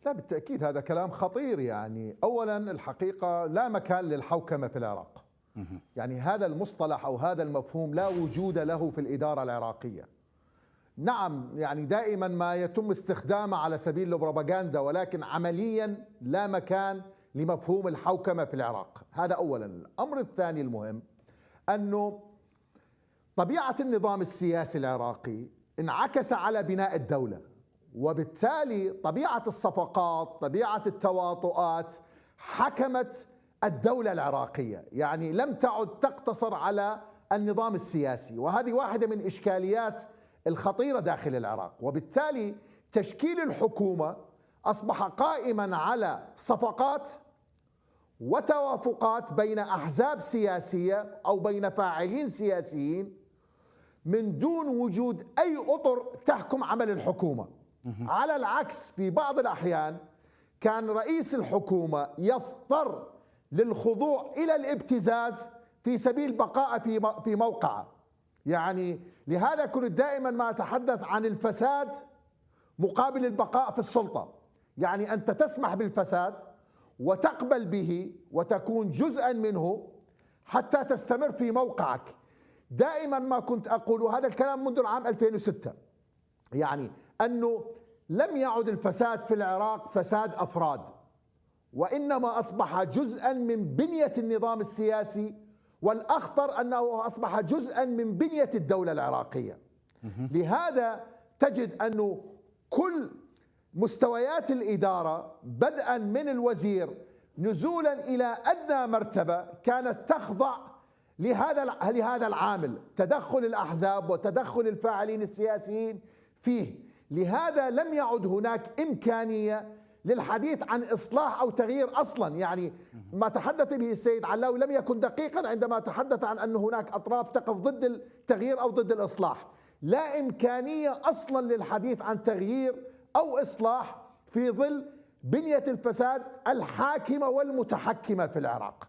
لا بالتأكيد هذا كلام خطير. يعني أولا الحقيقة لا مكان للحوكمة في العراق. يعني هذا المصطلح أو هذا المفهوم لا وجود له في الإدارة العراقية. نعم يعني دائما ما يتم استخدامه على سبيل البروباغندا، ولكن عمليا لا مكان لمفهوم الحوكمة في العراق. هذا أولا. الأمر الثاني المهم أنه طبيعة النظام السياسي العراقي انعكس على بناء الدولة، وبالتالي طبيعة الصفقات، طبيعة التواطؤات حكمت الدولة العراقية. يعني لم تعد تقتصر على النظام السياسي، وهذه واحدة من إشكاليات الخطيرة داخل العراق. وبالتالي تشكيل الحكومة أصبح قائما على صفقات وتوافقات بين أحزاب سياسية أو بين فاعلين سياسيين من دون وجود أي أطر تحكم عمل الحكومة. على العكس في بعض الأحيان كان رئيس الحكومة يضطر للخضوع إلى الابتزاز في سبيل بقاء في موقعه. يعني لهذا كنت دائما ما أتحدث عن الفساد مقابل البقاء في السلطة. يعني أنت تسمح بالفساد وتقبل به وتكون جزءا منه حتى تستمر في موقعك. دائما ما كنت أقول، وهذا الكلام منذ العام 2006، يعني أنه لم يعد الفساد في العراق فساد أفراد، وإنما أصبح جزءا من بنية النظام السياسي، والأخطر أنه أصبح جزءا من بنية الدولة العراقية. لهذا تجد أنه كل مستويات الإدارة بدءا من الوزير نزولا إلى أدنى مرتبة كانت تخضع لهذا العامل، تدخل الأحزاب وتدخل الفاعلين السياسيين فيه. لهذا لم يعد هناك إمكانية للحديث عن إصلاح أو تغيير أصلا. يعني ما تحدث به السيد علاوي لم يكن دقيقا عندما تحدث عن أن هناك أطراف تقف ضد التغيير أو ضد الإصلاح. لا إمكانية أصلا للحديث عن تغيير أو إصلاح في ظل بنية الفساد الحاكمة والمتحكمة في العراق.